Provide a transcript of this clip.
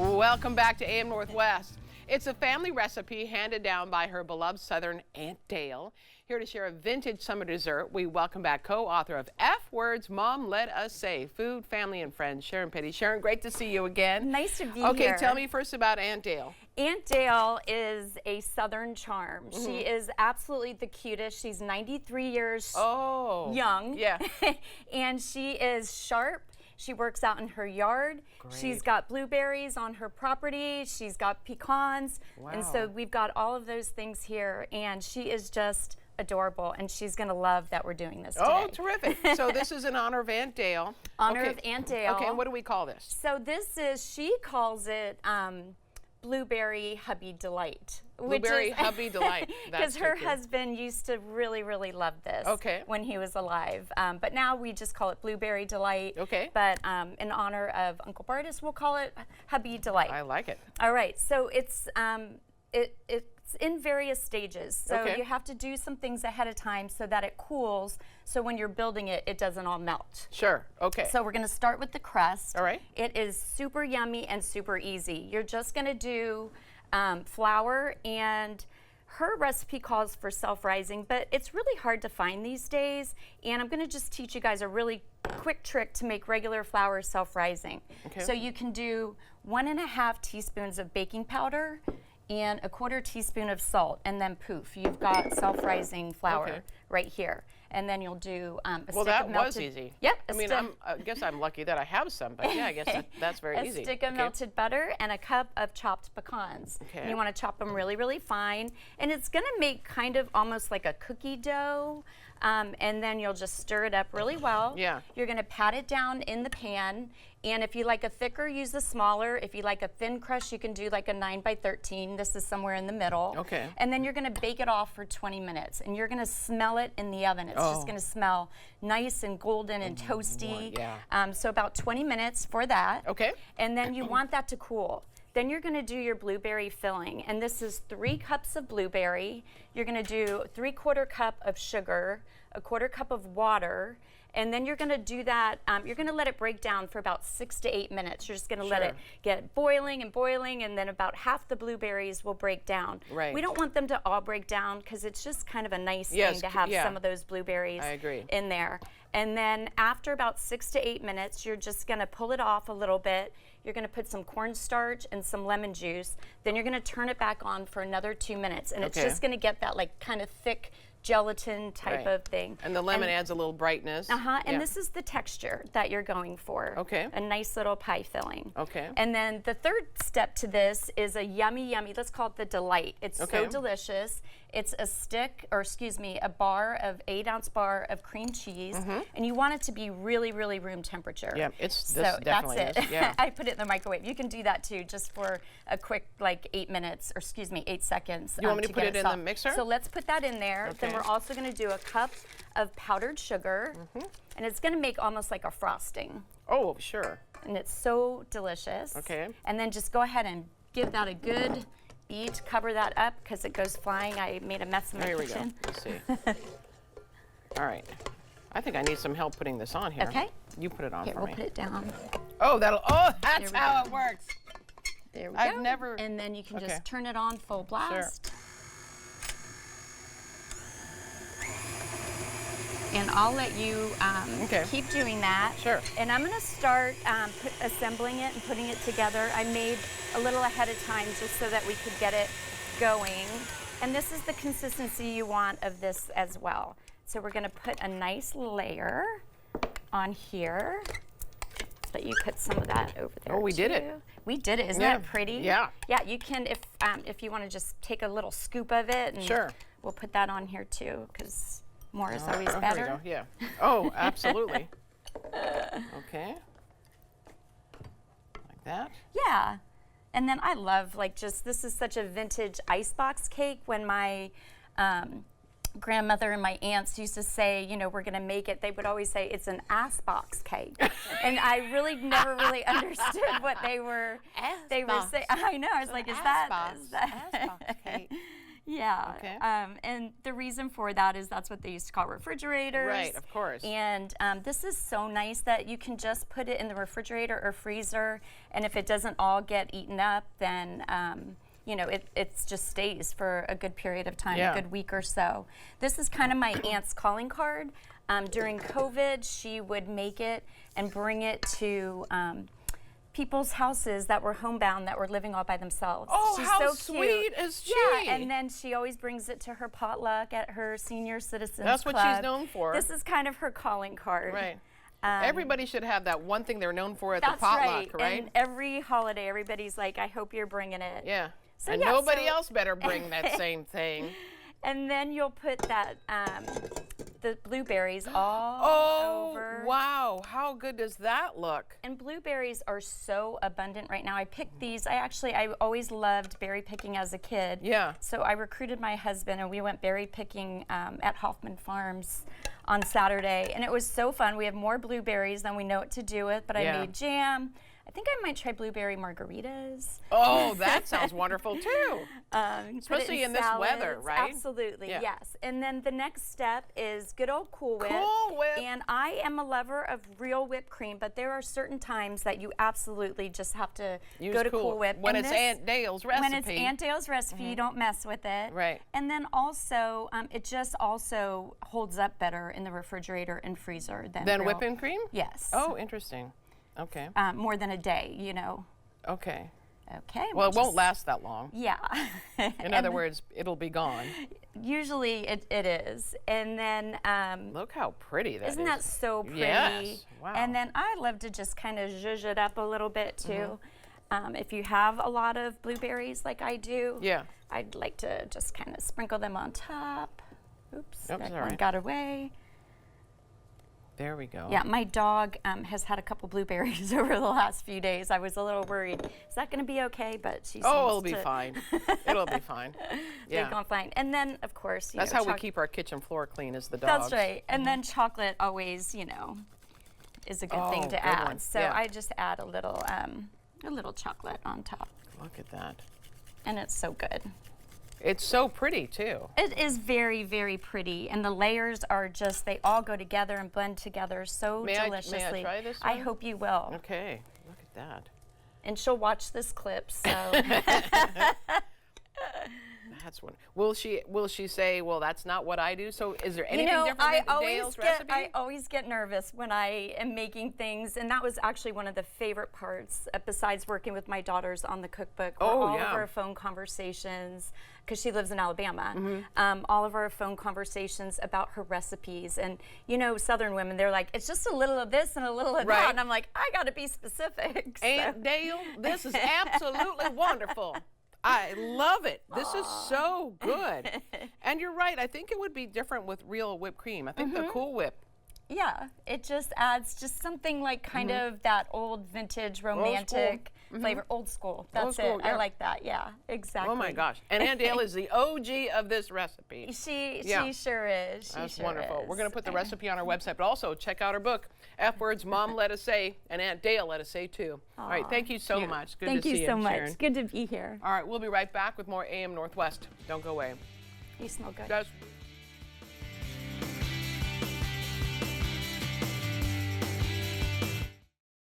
Welcome back to AM Northwest. It's a family recipe handed down by her beloved Southern Aunt Dale. Here to share a vintage summer dessert, we welcome back co-author of F Words Mom Let Us Say, Food, Family, and Friends, Sharon Peddie. Sharon, great to see you again. Nice to be here. Okay, tell me first about Aunt Dale. Aunt Dale is a Southern charm. She is absolutely the cutest. She's 93 years young. Yeah. And she is sharp. She works out in her yard. Great. She's got blueberries on her property. She's got pecans. Wow. And so we've got all of those things here. And she is just adorable. And she's going to love that we're doing this today. Oh, terrific. So this is in honor of Aunt Dale. Honor of Aunt Dale. Okay, and what do we call this? So this is, she calls it Blueberry Hubby Delight. Blueberry Hubby Delight. Because her husband used to really, really love this when he was alive. But now we just call it Blueberry Delight. Okay. But in honor of Uncle Bartis, we'll call it Hubby Delight. I like it. All right. So it's in various stages. So you have to do some things ahead of time so that it cools. So when you're building it, it doesn't all melt. Sure. Okay. So we're going to start with the crust. All right. It is super yummy and super easy. You're just going to do flour, and her recipe calls for self-rising, but it's really hard to find these days. And I'm going to just teach you guys a really quick trick to make regular flour self-rising. Okay. So you can do 1.5 teaspoons of baking powder and 1/4 teaspoon of salt, and then poof, you've got self-rising flour right here. And then you'll do a stick of melted... Well, that was easy. Yep. I mean, I guess I'm lucky that I have some, but yeah, I guess that's very easy. A stick of melted butter and a cup of chopped pecans. Okay. And you want to chop them really, really fine. And it's going to make kind of almost like a cookie dough. And then you'll just stir it up really well. Yeah. You're going to pat it down in the pan. And if you like a thicker, use the smaller. If you like a thin crust, you can do like a 9 by 13. This is somewhere in the middle. Okay. And then you're going to bake it off for 20 minutes. And you're going to smell it in the oven. It's just going to smell nice and golden and toasty. Yeah. So about 20 minutes for that. Okay. And then you want that to cool. Then you're going to do your blueberry filling, and this is 3 cups of blueberry. You're going to do 3/4 cup of sugar, 1/4 cup of water, and then you're going to do that. You're going to let it break down for about 6 to 8 minutes. You're just going to let it get boiling and boiling, and then about half the blueberries will break down. Right. We don't want them to all break down because it's just kind of a nice thing to have some of those blueberries in there. And then after about 6 to 8 minutes, you're just going to pull it off a little bit. You're going to put some cornstarch and some lemon juice. Then you're going to turn it back on for another 2 minutes. And it's just going to get that like kind of thick gelatin type of thing. And the lemon adds a little brightness. And this is the texture that you're going for. Okay. A nice little pie filling. Okay. And then the third step to this is a yummy, let's call it the delight. It's so delicious. It's a stick, or excuse me, a bar of 8-ounce bar of cream cheese. And you want it to be really, really room temperature. Yeah, so that's it. I put it in the microwave. You can do that too, just for a quick like 8 minutes, or excuse me, 8 seconds. You want me to put it in the mixer? So let's put that in there. Then we're also going to do a cup of powdered sugar, and it's going to make almost like a frosting. Oh, sure. And it's so delicious. Okay. And then just go ahead and give that a good beat. Cover that up because it goes flying. I made a mess in my kitchen. Here we go. Let's see. All right. I think I need some help putting this on here. Okay. You put it on Here, for we'll me. put it down. Oh, that's how it works. There we I've go. never. And then you can just turn it on full blast. Sure. And I'll let you keep doing that. Sure. And I'm going to start assembling it and putting it together. I made a little ahead of time just so that we could get it going. And this is the consistency you want of this as well. So we're going to put a nice layer on here. Let you put some of that over there. Oh, we did it. We did it. Isn't that pretty? Yeah. Yeah, you can, if you want to just take a little scoop of it. And we'll put that on here too, because more is always better. Here we go. Yeah. Oh, absolutely. Okay. Like that. Yeah. And then I love, like, this is such a vintage icebox cake. When my grandmother and my aunts used to say, you know, we're going to make it, they would always say it's an icebox cake. And I really never really understood what they were saying. I know. I was like, is that icebox cake. Yeah. Okay. And the reason for that is that's what they used to call refrigerators. Right, of course. And this is so nice that you can just put it in the refrigerator or freezer, and if it doesn't all get eaten up, then you know, it just stays for a good period of time, Yeah. a good week or so. This is kind of my aunt's calling card. During COVID, she would make it and bring it to people's houses that were homebound, that were living all by themselves. Oh, She's how so cute. sweet is she? Yeah, and then she always brings it to her potluck at her senior citizens That's what club. she's known for. This is kind of her calling card. Right. Everybody should have that one thing they're known for at the That's potluck, right? And every holiday, everybody's like, I hope you're bringing it. Yeah. So, and yeah, nobody so- else better bring that same thing. And then you'll put that, the blueberries all over. Oh, wow. How good does that look? And blueberries are so abundant right now. I picked these. I always loved berry picking as a kid. Yeah. So I recruited my husband and we went berry picking at Hoffman Farms on Saturday. And it was so fun. We have more blueberries than we know what to do with, but Yeah. I made jam. I think I might try blueberry margaritas. Oh, that sounds wonderful too. Especially in this weather, right? Absolutely, Yeah. yes. And then the next step is good old Cool Whip. Cool Whip. And I am a lover of real whipped cream, but there are certain times that you absolutely just have to Use go to Cool Whip. When And it's this- Aunt Dale's recipe. When it's Aunt Dale's recipe, you don't mess with it. Right. And then also, it just also holds up better in the refrigerator and freezer than Then real- whipping cream? Yes. Oh, interesting. Okay. More than a day, you know. Okay. Okay. Well, it won't just- last that long. Yeah. In other words, it'll be gone. Usually it is. And then, Look how pretty that is. isn't that so pretty? Yes. Wow. And then I love to just kind of zhuzh it up a little bit too. If you have a lot of blueberries like I do, Yeah. I'd like to just kind of sprinkle them on top. Oops, that all one right. got away. There we go. Yeah, my dog has had a couple blueberries over the last few days. I was a little worried. Is that going to be okay? But she Oh, seems it'll be to fine. It'll be fine. They're Yeah. going fine. And then, of course, That's how we keep our kitchen floor clean as the dogs. That's right. And then chocolate always, you know, is a good thing Oh, to good add. one. So Yeah. I just add a little chocolate on top, Look at that. and it's so good. It's so pretty too. It is very, very pretty, and the layers are just, they all go together and blend together so May I deliciously. try this I one? hope you will. Okay. Look at that. And she'll watch this clip, so. That's one. Will she say, well, that's not what I do? So is there anything You know, different than Dale's recipe? I always get nervous when I am making things, and that was actually one of the favorite parts, besides working with my daughters on the cookbook, were Oh, all yeah. of our phone conversations, because she lives in Alabama, Mm-hmm. all of our phone conversations about her recipes. And, you know, Southern women, they're like, it's just a little of this and a little of Right. that. And I'm like, I got to be specific. So- Aunt Dale, this is absolutely wonderful. I love it. This is so good. And you're right. I think it would be different with real whipped cream. I think the Cool Whip. Yeah, it just adds just something like kind of that old vintage romantic flavor, old school. That's school, it. yeah. I like that. Yeah, exactly. Oh my gosh. And Aunt Dale is the OG of this recipe. Yeah. She sure is. She That's sure wonderful. is. We're going to put the recipe on our website, but also check out her book, F Words Mom Let Us Say, and Aunt Dale Let Us Say Too. All right, thank you so much. Good Thank to see you so much. Sharon. Good to be here. All right, we'll be right back with more AM Northwest. Don't go away. You smell good. Just